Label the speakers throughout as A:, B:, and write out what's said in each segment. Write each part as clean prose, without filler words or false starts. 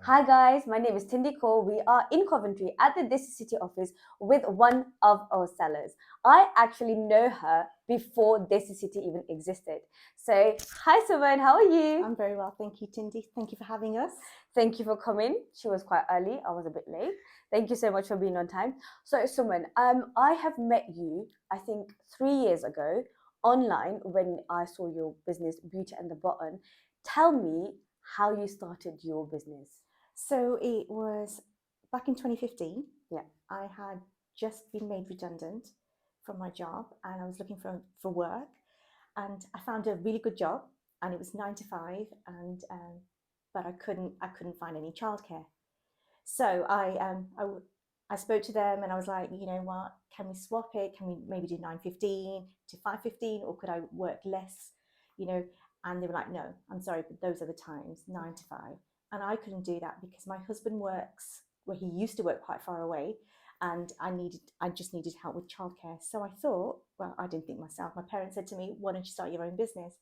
A: Hi guys, my name is Tindy Kaur. We are in Coventry at the This City office with one of our sellers. I actually know her before This City even existed. So, hi Suman, how are you?
B: I'm very well, thank you, Tindy. Thank you for having us.
A: Thank you for coming. She was quite early. I was a bit late. Thank you so much for being on time. So, Suman, I have met you, I think, 3 years ago online when I saw your business, Beauty and the Button. Tell me how you started your business.
B: So it was back in 2015.
A: Yeah.
B: I had just been made redundant from my job and I was looking for work. And I found a really good job and it was 9 to 5 but I couldn't find any childcare. So I spoke to them and I was like, you know what, can we swap it? Can we maybe do 9:15 to 5:15, or could I work less? You know, and they were like, no, I'm sorry, but those are the times, 9 to 5. And I couldn't do that because my husband works where he used to work quite far away, and I just needed help with childcare. So I thought, well, I didn't think myself. My parents said to me, why don't you start your own business?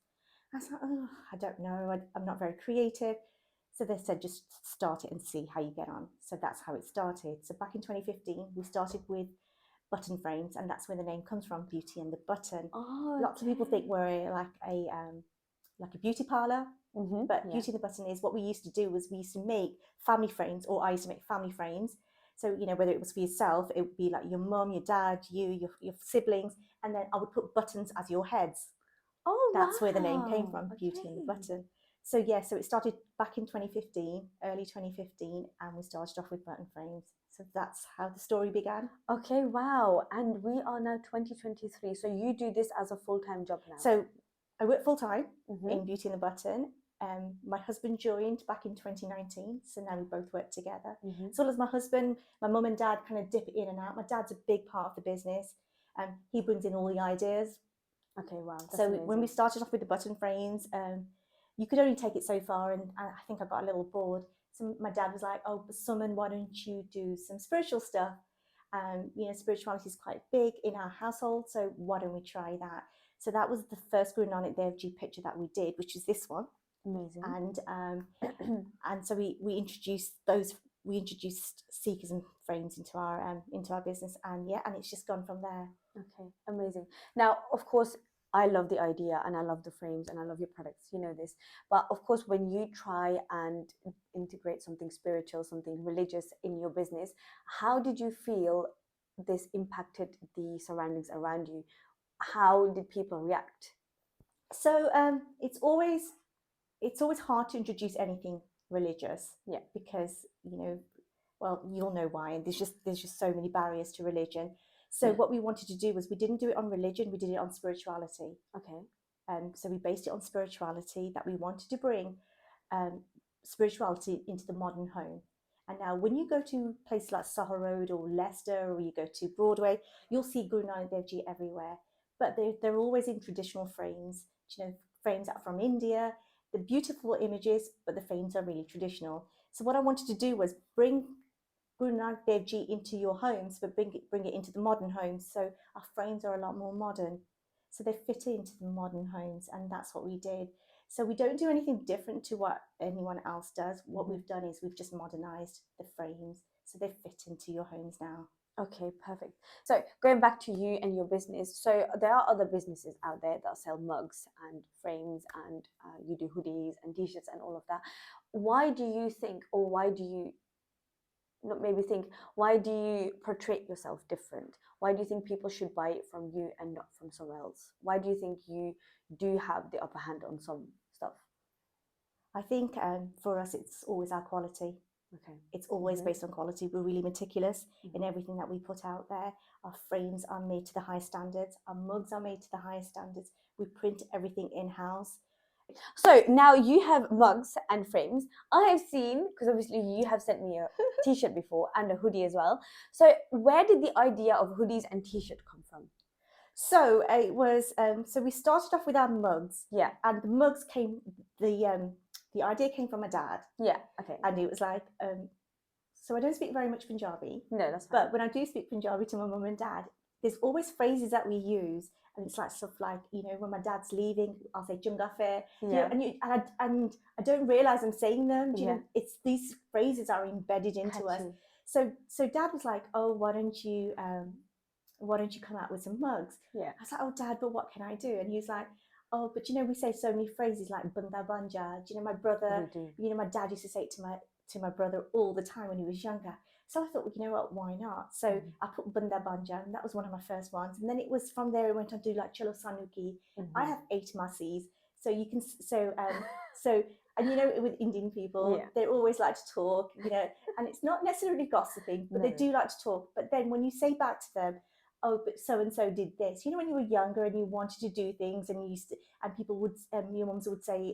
B: I was like, oh, I don't know. I'm not very creative. So they said, just start it and see how you get on. So that's how it started. So back in 2015, we started with button frames, and that's where the name comes from, Beauty and the Button.
A: Oh,
B: Lots of people think we're like a beauty parlor, but
A: yeah.
B: Beauty and the Button is what we used to do. Was we used to make family frames, or I used to make family frames. So, you know, whether it was for yourself, it would be like your mum, your dad, your siblings, and then I would put buttons as your heads.
A: Oh,
B: That's where the name came
A: wow.
B: from, Beauty and the
A: Okay.
B: Button. So yeah, so it started back in 2015, early 2015, and we started off with button frames. So that's how the story began.
A: Okay, wow. And we are now 2023. So you do this as a full-time job now.
B: So I work full time
A: Mm-hmm.
B: in Beauty and the Button. My husband joined back in 2019, so now we both work together.
A: Mm-hmm.
B: As well as my husband, my mum and dad kind of dip in and out. My dad's a big part of the business, and he brings in all the ideas.
A: Okay, wow. That's
B: So
A: amazing.
B: when we started off with the button frames, you could only take it so far, and I think I got a little bored. So my dad was like, "Oh, but Suman, why don't you do some spiritual stuff? You know, spirituality is quite big in our household, so why don't we try that?" So that was the first Guru Nanak Dev Ji picture that we did, which is this one.
A: Amazing.
B: And so we introduced those. We introduced seekers and frames into our business, and yeah, and it's just gone from there.
A: Okay, amazing. Now, of course, I love the idea and I love the frames and I love your products. You know this. But of course, when you try and integrate something spiritual, something religious in your business, how did you feel this impacted the surroundings around you? How did people react?
B: So it's always hard to introduce anything religious,
A: Yeah.
B: because you know, well, you'll know why, and there's just so many barriers to religion. So what we wanted to do was, we didn't do it on religion, we did it on spirituality.
A: Okay.
B: So we based it on spirituality, that we wanted to bring um, spirituality into the modern home. And now when you go to places like Soho Road or Leicester, or you go to Broadway, you'll see Guru Nanak Dev Ji everywhere, but they're always in traditional frames, you know, frames that are from India. The beautiful images, but the frames are really traditional. So what I wanted to do was bring Guru Nanak Dev Ji into your homes, but bring it into the modern homes. So our frames are a lot more modern. So they fit into the modern homes, and that's what we did. So we don't do anything different to what anyone else does. What we've done is we've just modernized the frames so they fit into your homes now.
A: Okay, perfect. So going back to you and your business, so there are other businesses out there that sell mugs and frames, and you do hoodies and t-shirts and all of that. Why do you think, or why do you not maybe think, why do you portray yourself different? Why do you think people should buy it from you and not from somewhere else? Why do you think you do have the upper hand on some stuff?
B: I think for us, it's always our quality.
A: Okay.
B: It's always based on quality. We're really meticulous in everything that we put out there. Our frames are made to the highest standards. Our mugs are made to the highest standards. We print everything in-house.
A: So now you have mugs and frames. I have seen, because obviously you have sent me a t-shirt before and a hoodie as well. So where did the idea of hoodies and t-shirt come from?
B: So it was. So we started off with our mugs.
A: Yeah.
B: And the mugs came. The idea came from my dad.
A: Yeah. Okay.
B: And it was like, so I don't speak very much Punjabi.
A: No, that's fine.
B: But when I do speak Punjabi to my mum and dad, there's always phrases that we use, and it's like stuff like, you know, when my dad's leaving, I'll say "Junga fair," you know,
A: Yeah.
B: and I don't realize I'm saying them. Do you
A: Yeah.
B: know, it's these phrases are embedded into us.
A: Catchy.
B: So dad was like, "Oh, why don't you come out with some mugs?"
A: Yeah.
B: I was like, "Oh, dad, but what can I do?" And he was like, "Oh, but you know, we say so many phrases like bunda banja. Do you know, my brother,
A: We do.
B: you know, my dad used to say it to my brother all the time when he was younger." So I thought, well, you know what, why not? So I put bunda banja, and that was one of my first ones. And then it was from there, I went on to do like cholo sanuki. I have 8 masis, so you can, so, and you know, with Indian people,
A: Yeah.
B: they always like to talk, you know, and it's not necessarily gossiping, but they
A: No.
B: do like to talk. But then when you say back to them, "Oh, but so and so did this," you know, when you were younger and you wanted to do things, and you used to, and people would, your mums would say,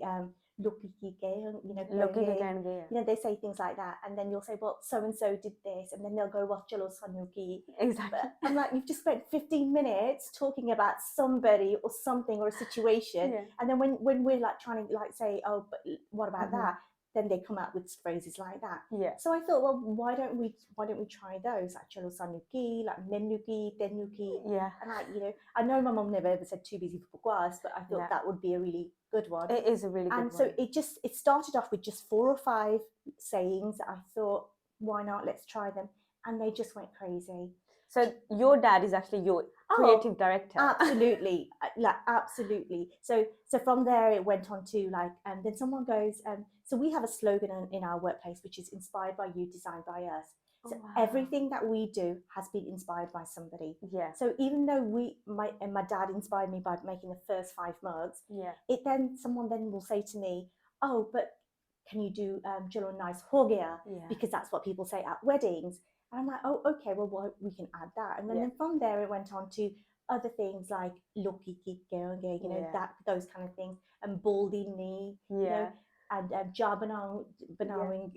B: "Loki ki ke," you know,
A: Loki ke
B: "Kenge,"
A: kahan gaya.
B: you know, they say things like that, and then you'll say, "Well, so and so did this," and then they'll go, "Well, chalo sanuki."
A: Exactly.
B: But I'm like, you've just spent 15 minutes talking about somebody or something or a situation,
A: Yeah.
B: and then when we're like trying to like say, "Oh, but what about
A: Mhm.
B: that?" Then they come out with phrases like that.
A: Yeah.
B: So I thought, well, why don't we try those, like chalo sanuki, like menuki, tenuki,
A: Yeah.
B: and like, you know, I know my mom never ever said too busy for bukwas, but I thought
A: Yeah.
B: that would be a really good one.
A: It is a really good
B: And
A: one.
B: so it started off with just 4 or 5 sayings that I thought, why not? Let's try them, and they just went crazy.
A: So your dad is actually your
B: Oh,
A: creative director.
B: absolutely, like absolutely. So from there it went on to like, and then someone goes, so we have a slogan in our workplace which is "Inspired by you, designed by us." So
A: wow.
B: everything that we do has been inspired by somebody.
A: Yeah.
B: So even though my dad inspired me by making the first 5 mugs,
A: Yeah.
B: someone then will say to me, "Oh, but can you do Jolo nice ho gaya?"
A: Yeah.
B: Because that's what people say at weddings. And I'm like, "Oh, okay, well, we can add that." And then from there, it went on to other things like "Loki ki geonge," you know,
A: Yeah.
B: that those kind of things, and "baldy knee," you know, and banawing,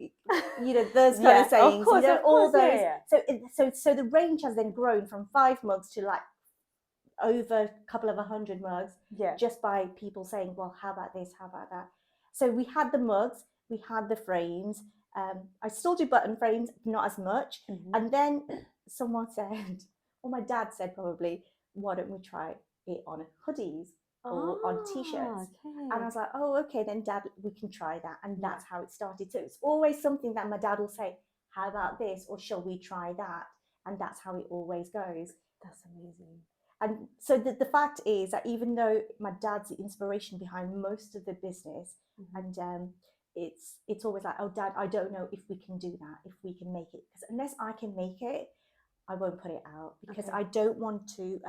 B: you know, those kind of sayings, you know, all those.
A: Yeah.
B: So the range has then grown from 5 mugs to like over a couple of 100 mugs,
A: Yeah.
B: just by people saying, "Well, how about this? How about that?" So we had the mugs, we had the frames. I still do button frames, not as much.
A: Mhm.
B: And then someone said, or my dad said probably, "Why don't we try it on hoodies or on t-shirts?"
A: Okay.
B: And I was like, "Oh, okay, then dad, we can try that." And
A: Yeah.
B: that's how it started. So it's always something that my dad will say, "How about this?" or "Shall we try that?" And that's how it always goes.
A: That's amazing.
B: And so the fact is that even though my dad's the inspiration behind most of the business,
A: Mhm.
B: and it's always like, "Oh, dad, I don't know if we can do that, if we can make it, because unless I can make it, I won't put it out, because
A: Okay.
B: I don't want to.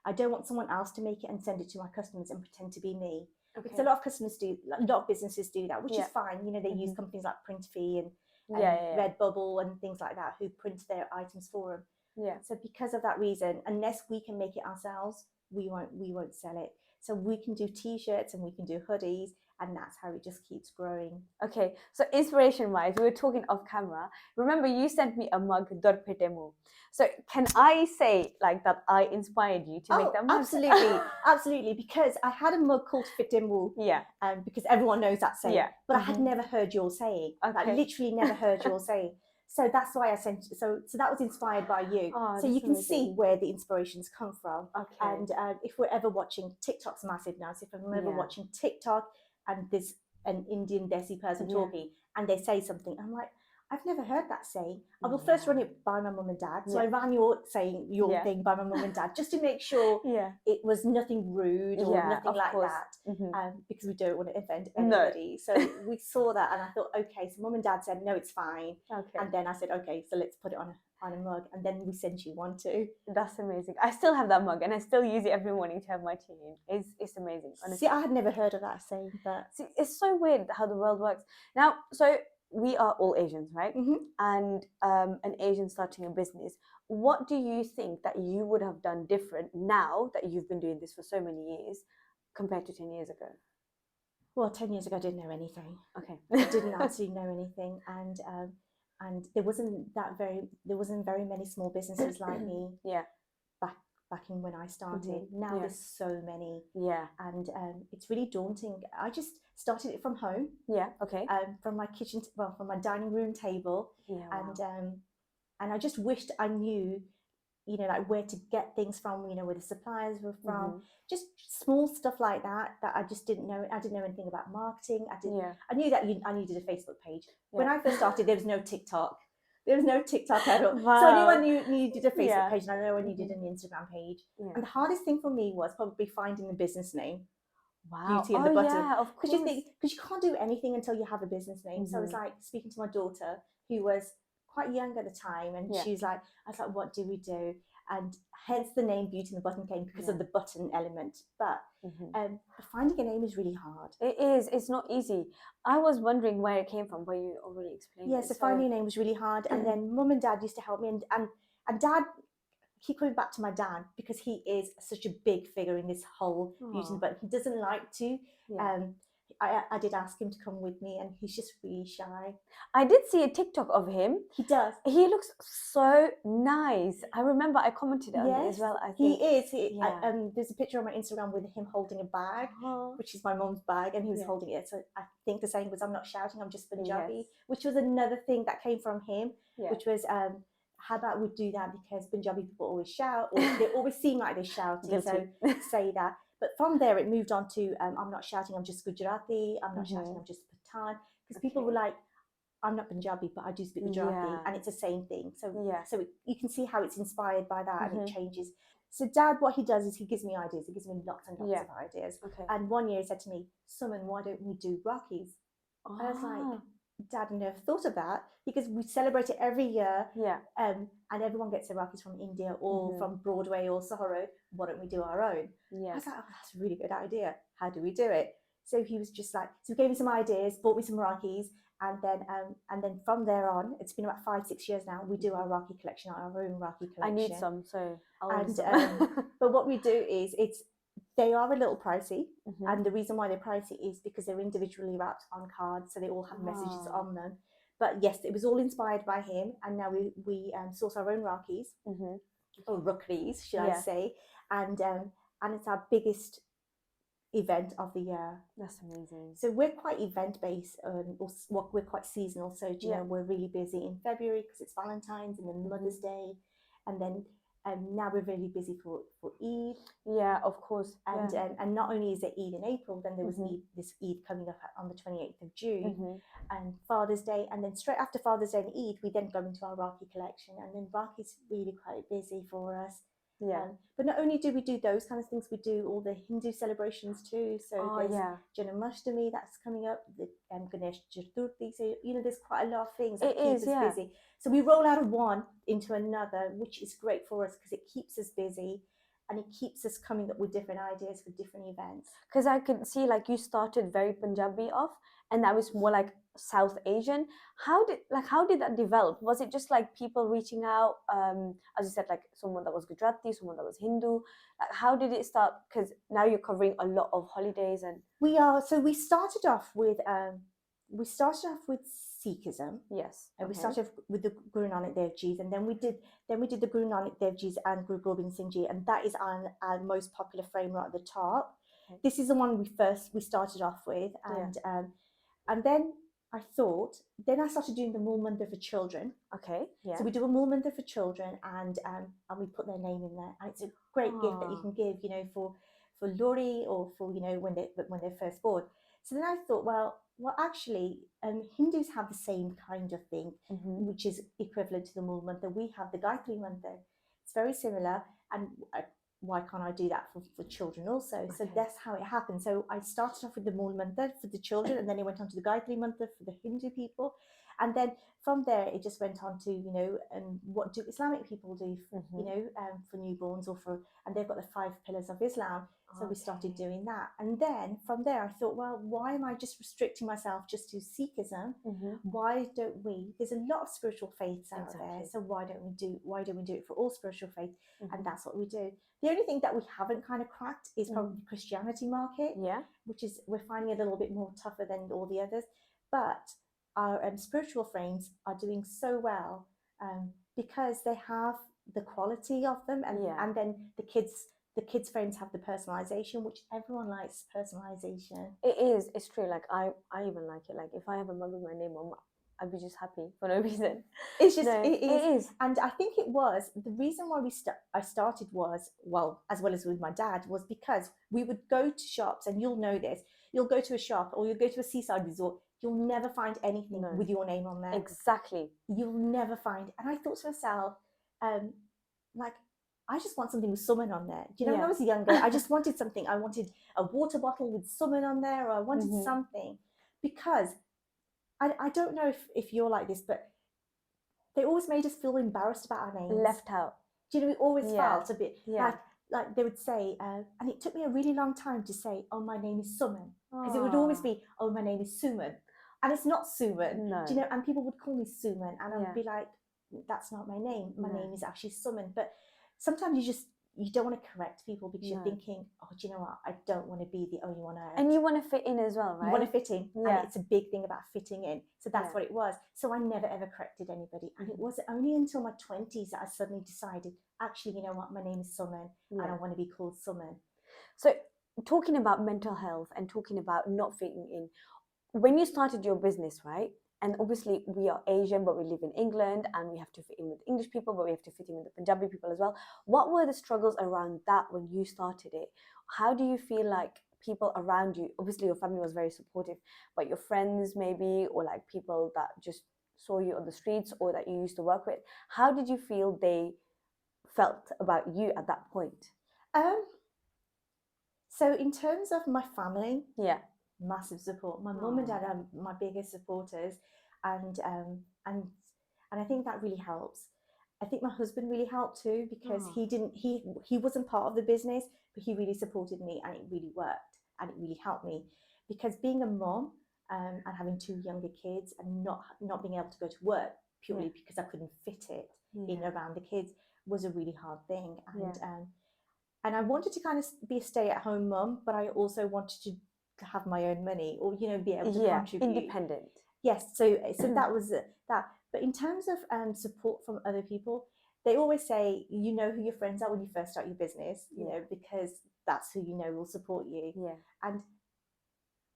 B: I don't want someone else to make it and send it to my customers and pretend to be me." Because a
A: Okay.
B: lot of customers do, a lot of businesses do that, which
A: Yeah.
B: is fine. You know, they use
A: Mhm.
B: companies like Printfee and
A: Yeah.
B: Redbubble and things like that, who print their items for them.
A: Yeah.
B: So because of that reason, unless we can make it ourselves, we won't sell it. So we can do t-shirts and we can do hoodies, and that's how it just keeps growing.
A: Okay. So inspiration wise, we were talking off camera. Remember, you sent me a mug, Dorpetemu. So can I say like that I inspired you to make that mug?
B: Absolutely, absolutely. Because I had a mug called Fitimu,
A: Yeah.
B: because everyone knows that saying,
A: Yeah.
B: but I had never heard your saying. Like
A: Okay.
B: literally never heard your saying. So that's why I sent. So that was inspired by you.
A: Oh,
B: So you
A: that's
B: can see
A: amazing.
B: where the inspirations come from.
A: Okay.
B: And if we're ever watching, TikTok's massive now. So if I'm ever
A: Yeah.
B: watching TikTok and there's an Indian Desi person
A: Yeah.
B: talking and they say something, I'm like, I've never heard that saying. I will
A: Yeah.
B: first run it by my mum and dad. So
A: Yeah.
B: I ran your saying, your
A: Yeah.
B: thing by my mum and dad, just to make sure
A: Yeah.
B: it was nothing rude or
A: Yeah,
B: nothing
A: of
B: like
A: course.
B: that,
A: Mhm.
B: because we don't want to offend
A: No.
B: anybody. So we saw that, and I thought, okay. So mum and dad said, no, it's fine.
A: Okay.
B: And then I said, okay, so let's put it on a mug, and then we sent you one too.
A: That's amazing. I still have that mug and I still use it every morning to have my tea in. It's amazing, honestly.
B: See, I had never heard of that saying, but
A: See, it's so weird how the world works. Now, so we are all Asians, right? And an Asian starting a business. What do you think that you would have done different now that you've been doing this for so many years compared to 10 years ago?
B: well, 10 years ago, I didn't know anything.
A: Okay.
B: I didn't absolutely know anything, and there wasn't very many small businesses like me.
A: Yeah.
B: Back in when I started. Now
A: Yeah.
B: there's so many.
A: Yeah.
B: And it's really daunting. I just started it from home.
A: Yeah. Okay.
B: From my kitchen, from my dining room table.
A: Yeah. Wow.
B: And I just wished I knew you know, like where to get things from, you know, where the suppliers were from,
A: Mm-hmm.
B: just small stuff like that that I just didn't know. I didn't know anything about marketing.
A: Yeah.
B: I knew that I needed a Facebook page. When
A: Yeah.
B: I first started, there was no TikTok. There was no TikTok at all. So I knew
A: Wow.
B: needed a Facebook
A: Yeah.
B: page, and I know I needed
A: Mm-hmm.
B: an Instagram page.
A: Yeah.
B: And the hardest thing for me was probably finding the business name,
A: Wow.
B: Beauty and
A: Oh
B: the Button,
A: yeah, of
B: because
A: course.
B: you can't do anything until you have a business name. So I was
A: Mm-hmm.
B: like speaking to my daughter, who was quite young at the time, and
A: Yeah.
B: she was like, I was like, what do we do? And hence the name Beauty and the Button came because
A: Yeah.
B: of the button element. But
A: Mm-hmm.
B: finding a name is really hard.
A: It is. It's not easy. I was wondering where it came from, but you already explained
B: Yeah,
A: it.
B: so
A: So
B: finding a name was really hard. And then mum and dad used to help me, and dad, keep coming back to my dad because he is such a big figure in this whole beauty,
A: oh,
B: but he doesn't like to.
A: yeah.
B: Um, I did ask him to come with me, and he's just really shy.
A: I did see a TikTok of him.
B: He does.
A: He looks so nice. I remember I commented on it
B: Yes,
A: as well. I
B: he
A: think,
B: is.
A: yeah.
B: There's a picture on my Instagram with him holding a bag,
A: Oh,
B: which is my mom's bag, and he was
A: yeah.
B: holding it. So I think the saying was, "I'm not shouting, I'm just
A: Yes.
B: Punjabi," which was another thing that came from him,
A: Yeah.
B: which was, how about we do that because Punjabi people always shout, or they always seem like they're shouting. So
A: Guilty.
B: say that. But from there, it moved on to, I'm not shouting, I'm just Gujarati. I'm not shouting,
A: Mhm.
B: I'm just Pathan. Because people were
A: Okay.
B: like, I'm not Punjabi, but I do speak Gujarati,
A: Yeah.
B: and it's the same thing. So,
A: Yeah.
B: you can see how it's inspired by that, and it
A: Mhm.
B: changes. So, Dad, what he does is he gives me ideas. He gives me lots and lots
A: Yeah.
B: of ideas.
A: Okay.
B: And one year he said to me, "Suman, why don't we do Rockies?" And I was like,
A: Oh,
B: Dad, I never thought of that because we celebrate it every year,
A: yeah.
B: and everyone gets their Rockies from India or
A: Mhm.
B: from Broadway or Soho Road. Why don't we do our own? I
A: Yeah.
B: was like, oh, that's a really good idea. How do we do it? So he was just like, so he gave me some ideas, bought me some Rockies, and then from there on, it's been about 5-6 years now. We do our Rocky collection, our own Rocky
A: I need
B: collection,
A: some, so I'll order
B: and
A: some.
B: but what we do is they are a little pricey,
A: Mhm.
B: and the reason why they're pricey is because they're individually wrapped on cards, so they all have messages
A: Oh.
B: on them. But yes, it was all inspired by him, and now we source our own Rockies,
A: Mhm.
B: or Rookies, should I
A: Yeah.
B: say, and it's our biggest event of the year.
A: That's amazing.
B: So we're quite event based, or we're quite seasonal. So
A: Yeah.
B: we're really busy in February because it's Valentine's and then Mother's Day, and then now we're really busy for Eid.
A: Yeah, of course.
B: And
A: Yeah.
B: and not only is it Eid in April, then there was
A: Mhm.
B: this Eid coming up on the 28th of June,
A: Mhm.
B: and Father's Day, and then straight after Father's Day and Eid, we then go into our Rakhi collection, and then Rakhi's really quite busy for us.
A: Yeah.
B: But not only do we do those kind of things, we do all the Hindu celebrations too. So
A: Oh
B: there's
A: yeah.
B: Janmashtami that's coming up, the Ganesh Chaturthi. So there's quite a lot of things
A: It
B: that keep
A: is.
B: us
A: Yeah.
B: busy. So we roll out of one into another, which is great for us because it keeps us busy, and it keeps us coming up with different ideas for different events.
A: Because I could see like you started very Punjabi off, and that was more like South Asian. How did that develop? Was it just like people reaching out, as you said, like someone that was Gujarati, someone that was Hindu? Like, how did it start? Because now you're covering a lot of holidays and
B: We started off with Sikhism.
A: yes,
B: And we
A: okay,
B: started with the Guru Nanak Dev Ji's, and then we did the Guru Nanak Dev Ji's and Guru Gobind Singh Ji, and that is our most popular frame right at the top.
A: okay.
B: This is the one we started off with, and then then I started doing the Mool Mandir for children.
A: Okay, yeah.
B: So we do a Mool Mandir for children, and we put their name in there, and it's a great gift that you can give, for Lori, or for when they're first born. So then I thought, well, actually, Hindus have the same kind of thing,
A: Mm-hmm.
B: which is equivalent to the Mool Mantra. We have the Gayatri Mantra. It's very similar, and why can't I do that for children also? Okay. So that's how it happened. So I started off with the Mool Mantra for the children, and then it went on to the Gayatri Mantra for the Hindu people, and then from there it just went on to what do Islamic people do for newborns, and they've got the 5 pillars of Islam. So we started doing that, and then from there I thought, well, why am I just restricting myself just to Sikhism?
A: Mm-hmm.
B: Why don't we? There's a lot of spiritual faiths out
A: Exactly.
B: there, so why don't we do it for all spiritual faiths?
A: Mm-hmm.
B: And that's what we do. The only thing that we haven't kind of cracked is probably the Christianity market,
A: Yeah,
B: which is we're finding a little bit more tougher than all the others, but our spiritual frames are doing so well because they have the quality of them, and then the kids frames have the personalization, which everyone likes personalization.
A: it is. It's true. Like I even like it. Like if I have a mug with my name on, I'd be just happy for no reason.
B: It's just,
A: No,
B: it is.
A: it is.
B: And I think it was the reason why I started was, well, as well as with my dad, was because we would go to shops, and you'll know this. You'll go to a shop or you'll go to a seaside resort. You'll never find anything
A: No.
B: with your name on there.
A: Exactly.
B: You'll never find. And I thought to myself, like, I just want something with Suman on there. Do you know, when I
A: Yeah.
B: was younger, I just wanted something. I wanted a water bottle with Suman on there, or I wanted something, because I don't know if you're like this, but they always made us feel embarrassed about our names.
A: Left out.
B: Do you know, we always
A: Yeah.
B: felt a bit
A: Yeah.
B: like they would say, and it took me a really long time to say, oh, my name is Suman, because it would always be, oh, my name is Suman, and it's not Suman.
A: No.
B: Do you know? And people would call me Suman, and
A: Yeah.
B: I'd be like, that's not my name. My
A: No.
B: name is actually Suman. But sometimes you don't want to correct people, because
A: No.
B: you're thinking, oh, do you know what? I don't want to be the only one out.
A: And you want to fit in as well, right?
B: You want to fit in,
A: Yeah.
B: and it's a big thing about fitting in. So that's
A: Yeah.
B: what it was. So I never ever corrected anybody, and it was only until my 20s that I suddenly decided, actually, you know what? My name is Suman, and I want to be called Suman.
A: So talking about mental health and talking about not fitting in, when you started your business, right? And obviously we are Asian, but we live in England, and we have to fit in with English people, but we have to fit in with the Punjabi people as well. What were the struggles around that when you started it? How do you feel like people around you, obviously your family was very supportive, but your friends maybe, or like people that just saw you on the streets or that you used to work with, how did you feel they felt about you at that point?
B: So in terms of my family,
A: Yeah.
B: massive support. My mum and dad are my biggest supporters, and I think that really helps. I think my husband really helped too, because he wasn't part of the business, but he really supported me, and it really worked, and it really helped me, because being a mom, and having two younger kids, and not being able to go to work purely because I couldn't fit it in around the kids, was a really hard thing. And I wanted to kind of be a stay-at-home mum, but I also wanted to have my own money, or, you know, be able to contribute.
A: Independent.
B: Yes, so that was that. But in terms of support from other people, they always say, you know who your friends are when you first start your business, you know, because that's who you know will support you.
A: Yeah.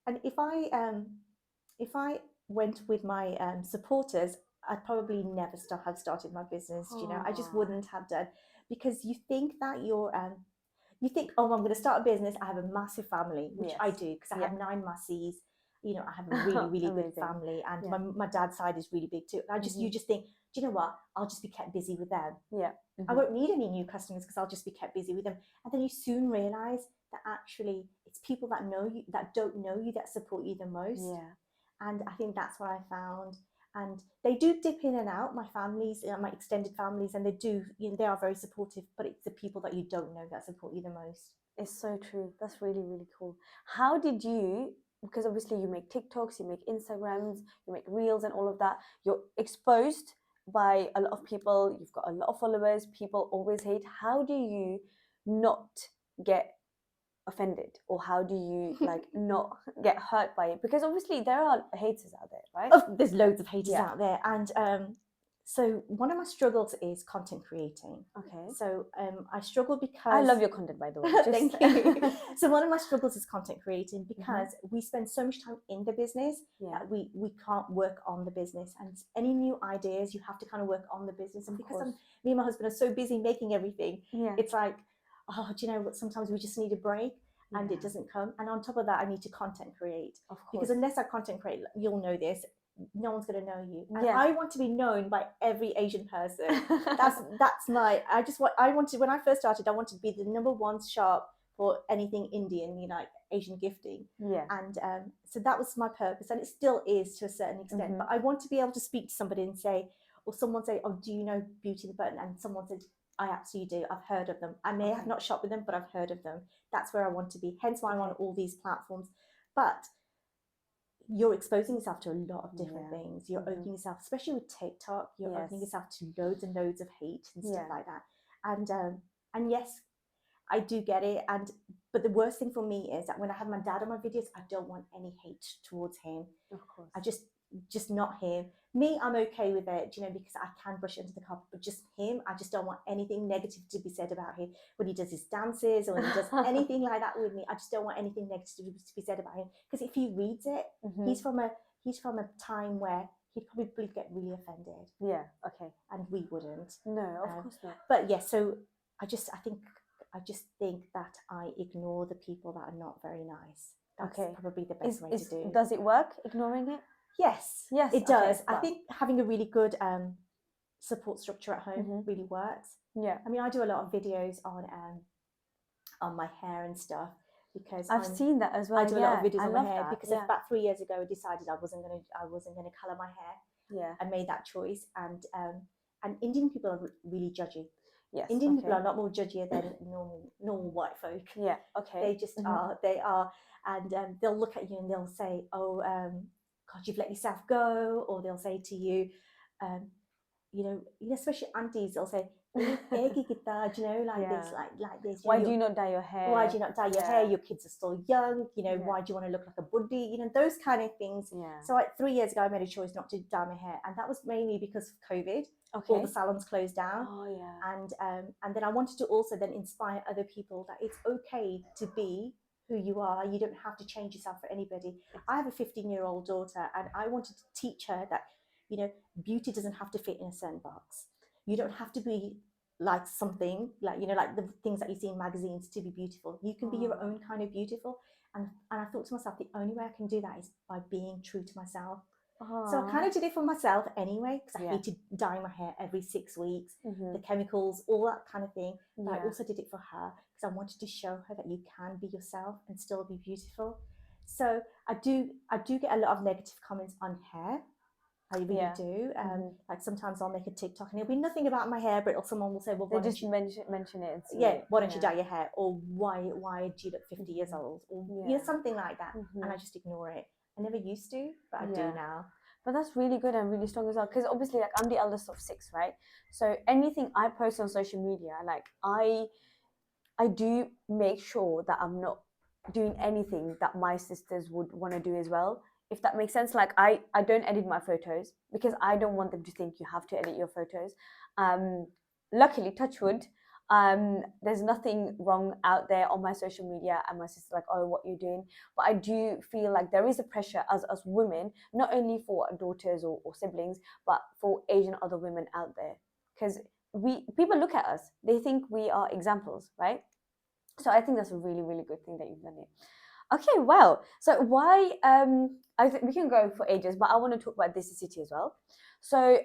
B: And if I went with my supporters, I'd probably never have started my business. You know, I just wouldn't have done, because you think that you think, oh, I'm going to start a business. I have a massive family, which I do, because I have 9 Massies. You know, I have a really, really good family, and my dad's side is really big too. And you just think, do you know what? I'll just be kept busy with them.
A: Yeah.
B: I won't need any new customers, because I'll just be kept busy with them. And then you soon realize that actually it's people that know you, that don't know you, that support you the most.
A: Yeah.
B: And I think that's what I found. And they do dip in and out, my families, my extended families, and they do, you know, they are very supportive, but it's the people that you don't know that support you the most.
A: It's so true. That's really, really cool. How did you, because obviously you make TikToks, you make Instagrams, you make Reels and all of that, you're exposed by a lot of people, you've got a lot of followers, people always hate. How do you not get offended, or how do you like not get hurt by it? Because obviously there are haters out there, right?
B: There's loads of haters out there. And so one of my struggles is content creating.
A: Okay.
B: So I struggle because
A: I love your content, by the way.
B: Thank you. So one of my struggles is content creating, because we spend so much time in the business that we can't work on the business, and any new ideas you have to kind of work on the business. And because me and my husband are so busy making everything, it's like, oh, do you know what? Sometimes we just need a break, and it doesn't come. And on top of that, I need to content create, because unless I content create, you'll know this, no one's going to know you. And I want to be known by every Asian person. That's my, when I first started, I wanted to be the #1 shop for anything Indian, you know, like Asian gifting. And so that was my purpose, and it still is to a certain extent. But I want to be able to speak to somebody and say, or someone say, oh, do you know Beauty the Button? And someone said, I absolutely do. I've heard of them. I may have not shopped with them, but I've heard of them. That's where I want to be. Hence why I'm on all these platforms. But you're exposing yourself to a lot of different things. You're opening yourself, especially with TikTok, you're opening yourself to loads and loads of hate and stuff like that. And yes, I do get it. But the worst thing for me is that when I have my dad on my videos, I don't want any hate towards him.
A: Of course.
B: I just not him. Me, I'm okay with it, you know, because I can brush it under the carpet. But just him, I just don't want anything negative to be said about him. When he does his dances or when he does anything like that with me, I just don't want anything negative to be said about him. Because if he reads it, he's from a time where he'd probably get really offended,
A: Yeah. Okay.
B: and we wouldn't.
A: No, of
B: Um,
A: course not.
B: but yeah, so I just think that I ignore the people that are not very nice. That's
A: Okay.
B: probably the best way to do.
A: Does it work, ignoring it?
B: Yes,
A: Yes.
B: it
A: Okay.
B: does. I
A: Well.
B: think having a really good support structure at home
A: Mhm.
B: really works.
A: Yeah.
B: I mean, I do a lot of videos on my hair and stuff because
A: I've seen that as well.
B: I do a lot of
A: Yeah.
B: videos
A: I
B: on my
A: love
B: hair
A: that.
B: because
A: Yeah.
B: about 3 years ago I decided I wasn't gonna color my hair.
A: Yeah.
B: I made that choice, and Indian people are really judgy.
A: Yes.
B: Indian people are
A: Okay.
B: a lot more judgier than normal white folk.
A: Yeah. Okay.
B: They just are. They are, and they'll look at you and they'll say, "Oh, God, you've let yourself go," or they'll say to you, um, especially aunties, they'll say, "Eggy kita," like this,
A: Yeah.
B: like this.
A: Why do you not dye your hair?
B: Why do you not dye your hair?
A: Yeah.
B: Your kids are still young.
A: Yeah.
B: Why do you want to look like a buddhi? Those kind of things.
A: Yeah.
B: So 3 years ago, I made a choice not to dye my hair, and that was mainly because of COVID.
A: Okay.
B: All the salons closed down.
A: Oh yeah.
B: And then I wanted to also then inspire other people that it's okay to be who you are. You don't have to change yourself for anybody. I have a 15-year-old daughter, and I wanted to teach her that beauty doesn't have to fit in a certain box. You don't have to be like something like like the things that you see in magazines to be beautiful. You can be your own kind of beautiful. And I thought to myself, the only way I can do that is by being true to myself. So I kind of did it for myself anyway, because I hated dyeing my hair every 6 weeks, the chemicals, all that kind of thing. But I also did it for her because I wanted to show her that you can be yourself and still be beautiful. So I do get a lot of negative comments on hair. I really do. Like sometimes I'll make a TikTok and it'll be nothing about my hair, but someone will say, "Well, why don't you
A: mention it?" And see
B: yeah, why don't you dye your hair?" Or why do you look 50 years old? Or something like that. And I just ignore it. I never used to, but I do now.
A: But that's really good and really strong as well, because obviously, like, I'm the eldest of 6, right? So anything I post on social media, like, I do make sure that I'm not doing anything that my sisters would want to do as well, if that makes sense. Like, I don't edit my photos because I don't want them to think you have to edit your photos. Luckily, touch wood, there's nothing wrong out there on my social media, and my sister's like, "Oh, what you're doing?" But I do feel like there is a pressure as women, not only for daughters or siblings, but for Asian other women out there, because people look at us, they think we are examples, right? So I think that's a really, really good thing that you've done it. Okay, well, so why? I think we can go for ages, but I want to talk about Desi City as well. So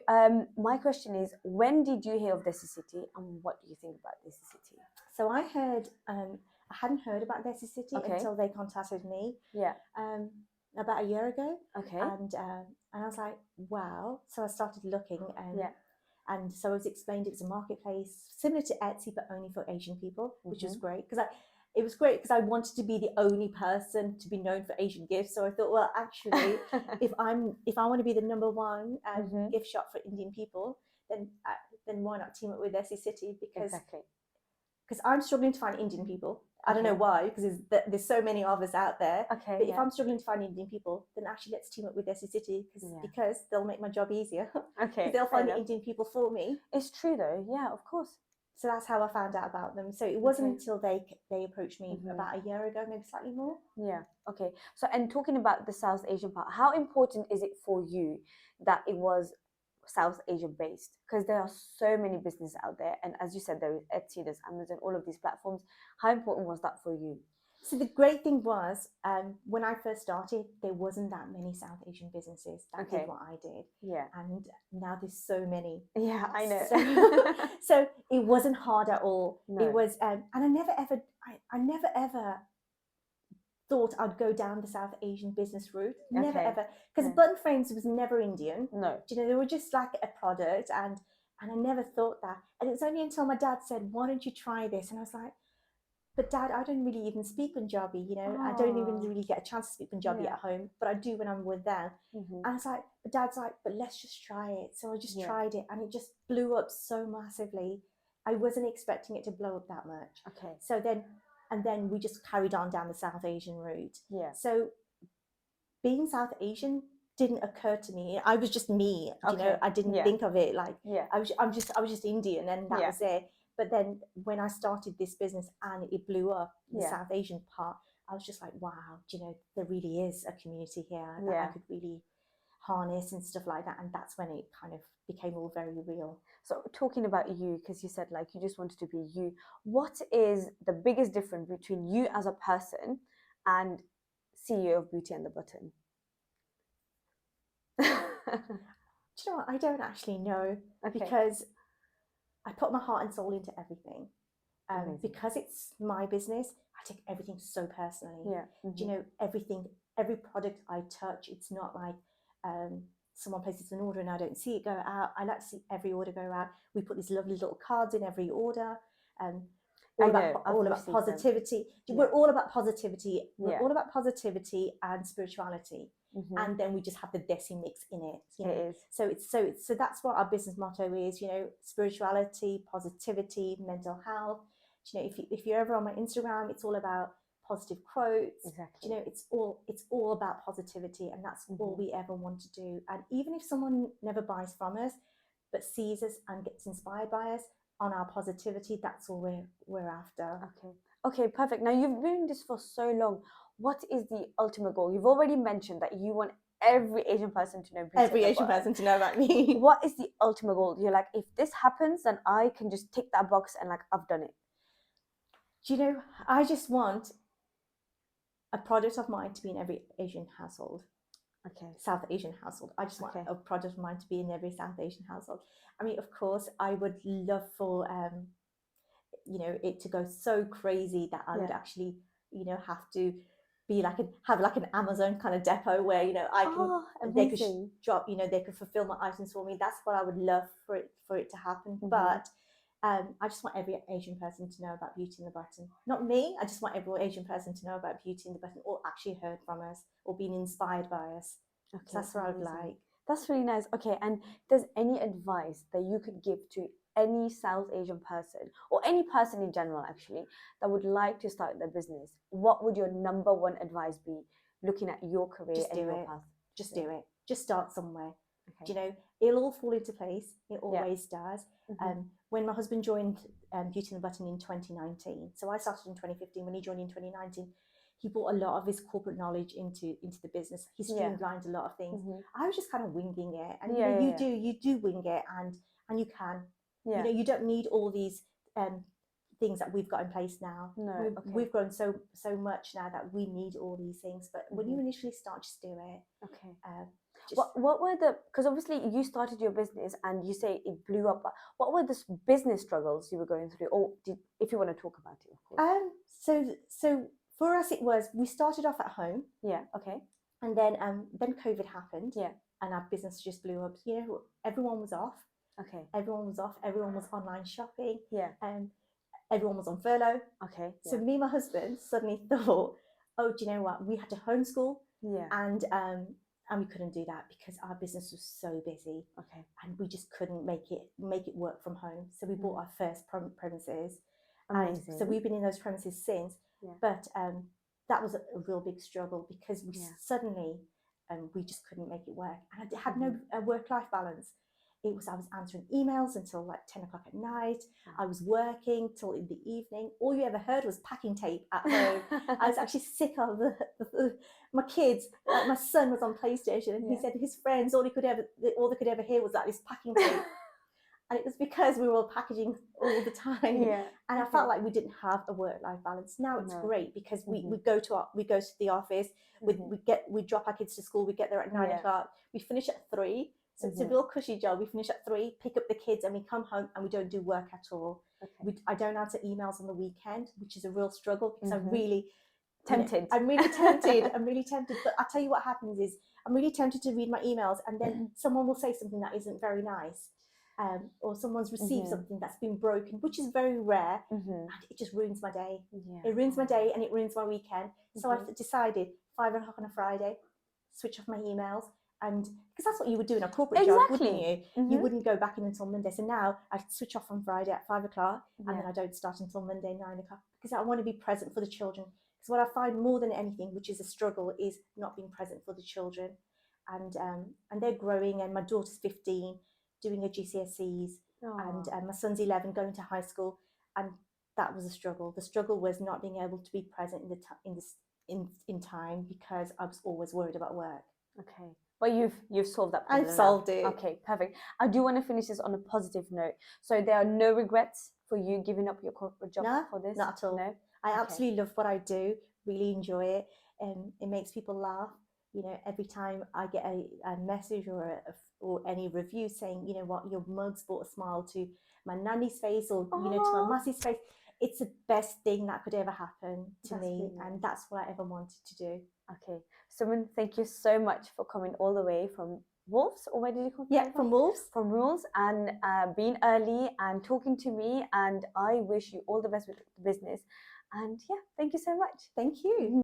A: my question is, when did you hear of Desi City, and what do you think about Desi City?
B: So I heard, I hadn't heard about Desi City until they contacted me.
A: Yeah.
B: About a year ago.
A: Okay.
B: And I was like, wow. So I started looking, and so I was explained it was a marketplace similar to Etsy, but only for Asian people, which was great because it was great because I wanted to be the only person to be known for Asian gifts. So I thought, well, actually, if I want to be the number one gift shop for Indian people, then why not team up with Desi City? Because I'm struggling to find Indian people. I don't know why, because there's so many of us out there.
A: Okay.
B: But if I'm struggling to find Indian people, then actually let's team up with Desi City because they'll make my job easier.
A: Okay.
B: They'll find the Indian people for me.
A: It's true though. Yeah, of course.
B: So that's how I found out about them. So it wasn't until they approached me about a year ago, maybe slightly more.
A: Yeah. Okay. So, and talking about the South Asian part, how important is it for you that it was South Asia based? Because there are so many businesses out there, and as you said, there is Etsy, there's Amazon, all of these platforms. How important was that for you?
B: So the great thing was, when I first started, there wasn't that many South Asian businesses that did what I did.
A: Yeah.
B: And now there's so many.
A: Yeah, I know.
B: So it wasn't hard at all.
A: No.
B: It was, and I never ever thought I'd go down the South Asian business route. Never ever, because button frames was never Indian.
A: No.
B: They were just like a product, and I never thought that. And it was only until my dad said, "Why don't you try this?" And I was like, "But Dad, I don't really even speak Punjabi, I don't even really get a chance to speak Punjabi at home, but I do when I'm with them." And I was like, but Dad's like, "But let's just try it." So I just tried it, and it just blew up so massively. I wasn't expecting it to blow up that much.
A: Okay.
B: So then we just carried on down the South Asian route.
A: Yeah.
B: So being South Asian didn't occur to me. I was just me, I didn't think of it like I was just Indian, and that was it. But then when I started this business and it blew up, the South Asian part, I was just like, wow, there really is a community here that I could really harness and stuff like that. And that's when it kind of became all very real.
A: So talking about you, because you said like you just wanted to be you, what is the biggest difference between you as a person and CEO of Beauty and the Button?
B: Do you know what? I don't actually know,
A: Okay.
B: because I put my heart and soul into everything.
A: Amazing.
B: Because it's my business, I take everything so personally.
A: Yeah.
B: Do you know, everything, every product I touch, it's not like someone places an order and I don't see it go out. I like to see every order go out. We put these lovely little cards in every order.
A: I
B: All
A: know,
B: about
A: I've
B: all about
A: received them.
B: positivity.
A: Yeah.
B: We're all about positivity. We're
A: Yeah.
B: all about positivity and spirituality.
A: Mhm.
B: And then we just have the desi mix in it. You know?
A: It is.
B: So that's what our business motto is. You know, spirituality, positivity, mental health. You know, if you're ever on my Instagram, it's all about positive quotes.
A: Exactly.
B: You know, it's all about positivity, and that's all we ever want to do. And even if someone never buys from us, but sees us and gets inspired by us on our positivity, that's all we're after.
A: Okay. Okay, perfect. Now you've been doing this for so long. What is the ultimate goal? You've already mentioned that you want every Asian person to know Beauty
B: Every
A: and the
B: Asian
A: Button.
B: person to know about me.
A: What is the ultimate goal? You're like, if this happens, then I can just tick that box and like I've done it.
B: Do you know, I just want a product of mine to be in every Asian household.
A: Okay.
B: South Asian household. I just want
A: Okay.
B: a product of mine to be in every South Asian household. I mean, of course, I would love for you know, it to go so crazy that I would actually, you know, have to be like have like an Amazon kind of depot where, you know, I can
A: Oh,
B: they could
A: amazing.
B: drop, you know, they could fulfill my items for me. That's what I would love for it to happen.
A: Mhm.
B: But I just want every Asian person to know about Beauty and the Button. Not me. I just want every Asian person to know about Beauty and the Button, or actually heard from us, or been inspired by us.
A: Okay,
B: So that's what I would
A: amazing.
B: like.
A: That's really nice. Okay, and if there's any advice that you could give to any South Asian person or any person in general actually that would like to start their business, what would your number one advice be looking at your career
B: Just
A: and
B: do
A: your
B: it.
A: path?
B: Just do it. Just start somewhere.
A: Okay.
B: Do you know, it'll all fall into place. It always does.
A: Mhm.
B: When my husband joined Beauty and the Button in 2019, so I started in 2015. When he joined in 2019, he brought a lot of his corporate knowledge into the business. He streamlined a lot of things.
A: Mhm.
B: I was just kind of winging it, and
A: Yeah,
B: you know,
A: yeah,
B: you do wing it, and you can.
A: yeah.
B: You know, you don't need all these things that we've got in place now.
A: No, okay.
B: We've grown so much now that we need all these things. But when you initially start, just do it.
A: Okay.
B: Just
A: What were the, because obviously you started your business and you say it blew up, but what were the business struggles you were going through, or if you want to talk about it, of course.
B: So for us, it was, we started off at home,
A: Yeah. Okay.
B: and then COVID happened,
A: Yeah.
B: and our business just blew up. You know, everyone was off.
A: Okay.
B: Everyone was off. Everyone was online shopping.
A: Yeah.
B: Everyone was on furlough.
A: Okay.
B: So
A: Yeah.
B: me and my husband suddenly thought, oh, do you know what? We had to homeschool,
A: Yeah.
B: and we couldn't do that because our business was so busy,
A: Okay.
B: and we just couldn't make it work from home. So we bought our first premises,
A: Amazing.
B: and so we've been in those premises since.
A: Yeah.
B: But that was a real big struggle because we
A: Yeah.
B: suddenly we just couldn't make it work, and I had no work-life balance. It was, I was answering emails until like 10 o'clock at night. I was working till in the evening. All you ever heard was packing tape at home. I was actually sick of my kids. Like my son was on PlayStation, and he said his friends, all they could ever hear was that this packing tape. And it was because we were all packaging all the time.
A: Yeah.
B: And I felt like we didn't have a work-life balance. Now it's great because we go to the office, we drop our kids to school, we get there at 9 o'clock, we finish at 3. So it's a real cushy job. We finish at 3, pick up the kids, and we come home and we don't do work at all.
A: Okay.
B: I don't answer emails on the weekend, which is a real struggle because I'm really
A: tempted.
B: I'm really tempted. I'm really tempted. But I'll tell you what happens is I'm really tempted to read my emails, and then someone will say something that isn't very nice. Or someone's received something that's been broken, which is very rare, and it just ruins my day.
A: Yeah.
B: It ruins my day and it ruins my weekend. So I've decided 5 o'clock on a Friday, switch off my emails, and because that's what you would do in a corporate job, wouldn't you? You wouldn't go back in until Monday. So now I switch off on Friday at 5 o'clock, and then I don't start until Monday 9 o'clock because I want to be present for the children. Because what I find more than anything, which is a struggle, is not being present for the children, and they're growing, and my daughter's 15. Doing her GCSEs, and my son's 11, going to high school, and that was a struggle. The struggle was not being able to be present in time because I was always worried about work.
A: Okay. But you've solved that
B: I've
A: problem now.
B: solved it.
A: Okay, perfect. I do want to finish this on a positive note. So there are no regrets for you giving up your corporate job
B: No,
A: for this?
B: not at all.
A: No?
B: I
A: Okay.
B: absolutely love what I do, really enjoy it, and it makes people laugh. Every time I get a message or any review saying, you know what, your mugs brought a smile to my nanny's face, or to my
A: Oh,
B: massie's face, it's the best thing that could ever happen to
A: that's
B: me,
A: brilliant.
B: and that's what I ever wanted to do.
A: Okay. Suman, thank you so much for coming all the way from Wolves, or where did you come
B: Yeah, from Wolves.
A: From Rules, and being early and talking to me. And I wish you all the best with the business. And yeah, thank you so much.
B: Thank you.